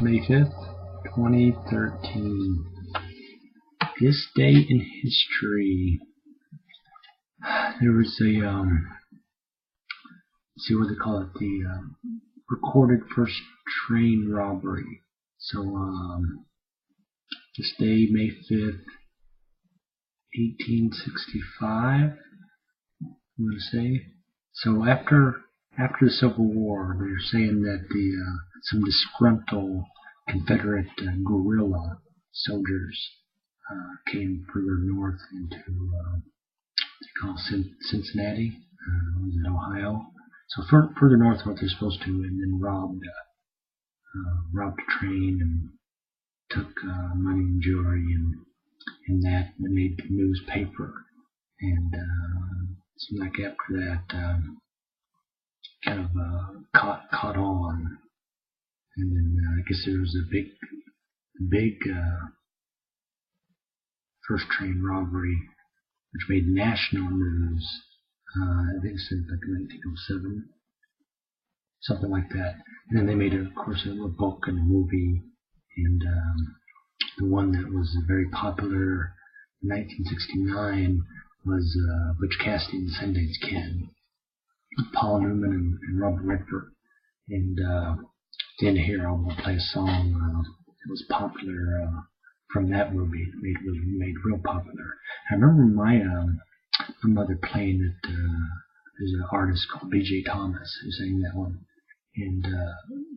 May 5th, 2013. This day in history. There was a, see what they call it, the recorded first train robbery. So, this day, May 5th, 1865, I'm going to say. So after the Civil War, they're saying that some disgruntled Confederate guerrilla soldiers came further north into they call Cincinnati, was it Ohio? So further north than what they're supposed to, and then robbed a train and took money and jewelry and that, and they made the newspaper. And it seemed like after that, kind of caught on, and then I guess there was a big first train robbery, which made national news. I think it was like 1907, something like that. And then they made, of course, a book and a movie, and the one that was very popular in 1969 was Butch Cassidy and the Sundance Kid, with Paul Newman and Robert Redford. And at the end of here, I will play a song that was popular from that movie. It was made real popular. I remember my mother playing it. There's an artist called B.J. Thomas who sang that one, and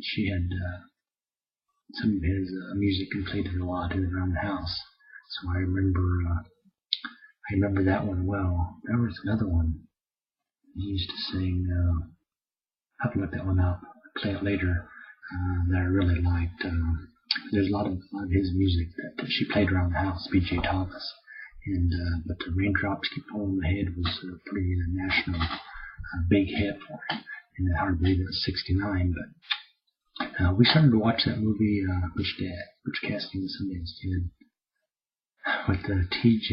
she had some of his music and played it a lot around the house. So I remember that one well. There was another one he used to sing. I have to look that one up. I'll play it later. That I really liked. There's a lot of his music that she played around the house, B.J. Thomas. And but the Raindrops Keep Falling on My Head was a pretty national big hit for him. And I hard to believe it was 69, but we started to watch that movie, Butch Cassidy and the Sundance Kid, with TJ,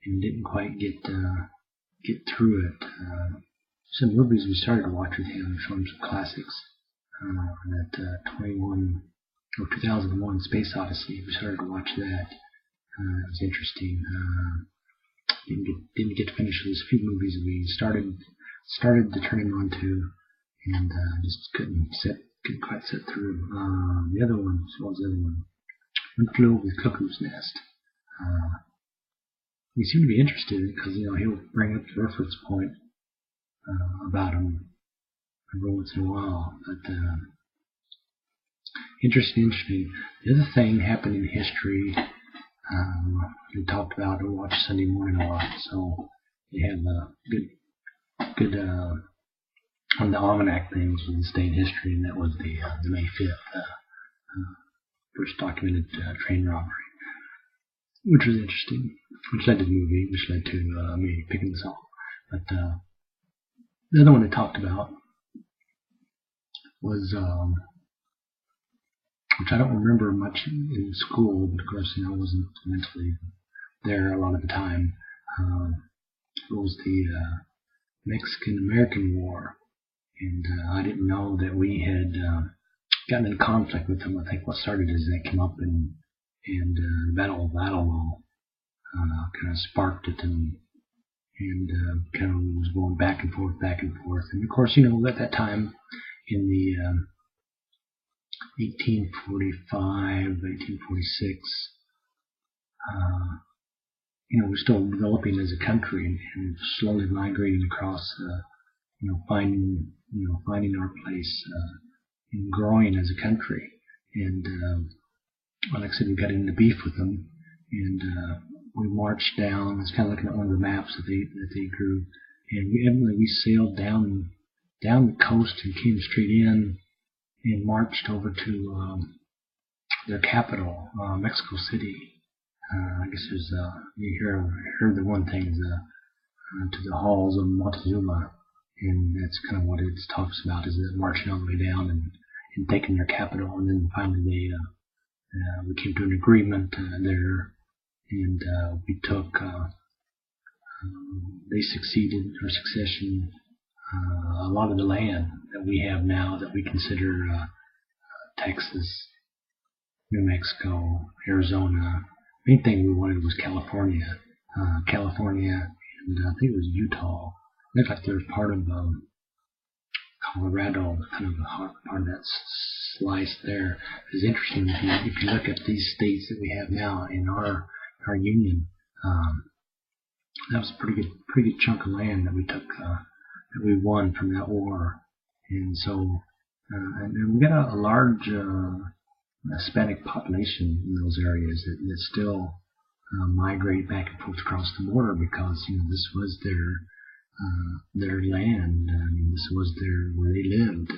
and didn't quite get through it. Some movies we started to watch with him, showing some classics. That 2001 Space Odyssey, we started to watch that. It was interesting. Didn't get to finish those few movies that we started to turn him on to, and just couldn't quite sit through. The other one, what was the other one? One Flew Over the Cuckoo's Nest. You seem to be interested in it because he'll bring up the reference point about him every once in a while. But interesting. The other thing happened in history. We talked about or watched Sunday morning a lot, so they have a good one of the almanac things was this day in history, and that was the May 5th first documented train robbery, which was interesting, which led to the movie, which led to me picking the song. But the other one they talked about was which I don't remember much in school, but of course, I wasn't mentally there a lot of the time. It was the Mexican-American War, and I didn't know that we had gotten in conflict with them. I think what started is they came up and the Battle of Alamo kind of sparked it, and kind of was going back and forth. And of course, at that time in the 1845, 1846, we're still developing as a country and slowly migrating across, finding our place and growing as a country. And like I said, we got into beef with them, and we marched down. It's kind of looking at one of the maps that they drew, and we sailed down the coast and came straight in and marched over to their capital, Mexico City. I guess there's you heard the one thing is to the halls of Montezuma, and that's kind of what it talks about, is that marching all the way down and taking their capital, and then finally we came to an agreement there, and we took they succeeded in our succession a lot of the land that we have now that we consider Texas New Mexico, Arizona. Main thing we wanted was California, and I think it was Utah. It looked like there was part of Colorado, kind of a part of that slice there. It's interesting if you look at these states that we have now in our union. That was a pretty good chunk of land that we took, that we won from that war, and so and we got a large Hispanic population in those areas that still migrate back and forth across the border because this was their land. I mean, this was where they lived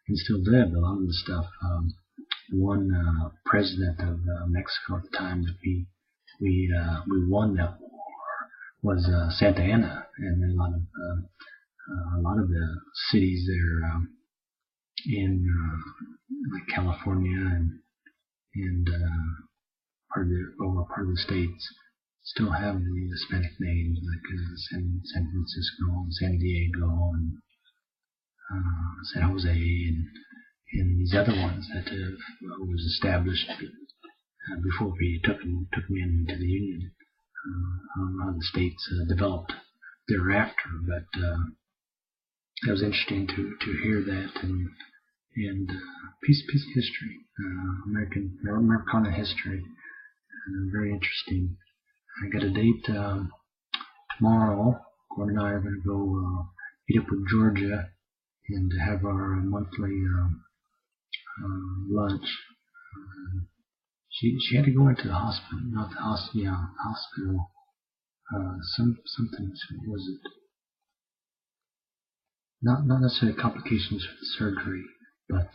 and still lived. A lot of the stuff. One president of Mexico at the time that we won that war was Santa Anna, and a lot of the cities there in like California and part of the states still have the Hispanic names like San Francisco and San Diego and San Jose and these other ones that was established before we took them into the Union. A lot of the states developed thereafter, but it was interesting to hear that and piece of history, Americana history, very interesting. I got a date tomorrow. Gordon and I are going to go meet up with Georgia and have our monthly lunch. She had to go into the hospital, not the hospital, yeah, hospital. Something, what was it? Not necessarily complications for the surgery, but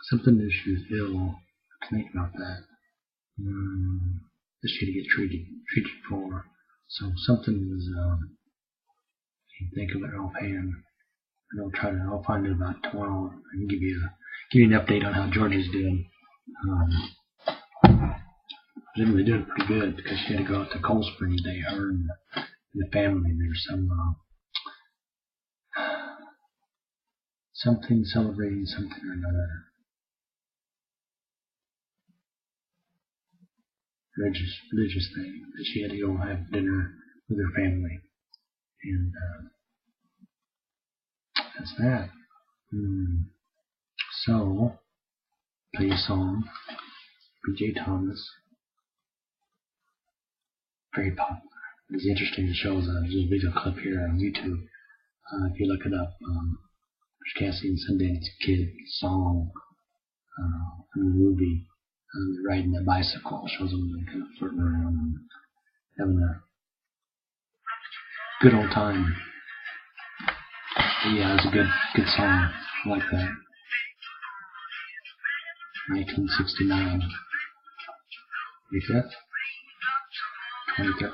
something that she was ill. I can think about that. That she had to get treated for. So something was. You can think of it offhand. I'll find it about tomorrow and give you an update on how Georgia's doing. They're doing pretty good because she had to go out to Cold Spring today. Her and the family. There's something celebrating something or another. Religious thing that she had to go have dinner with her family, and that's that. So, play a song. B.J. Thomas, very popular. It's interesting. It shows there's a video clip here on YouTube. If you look it up, there's Cassie and Sundance Kid song from the movie. They're riding a bicycle. It shows them kind of flirting around and having a good old time. But yeah, it's a good song. I like that. 1969. 25th, 2013.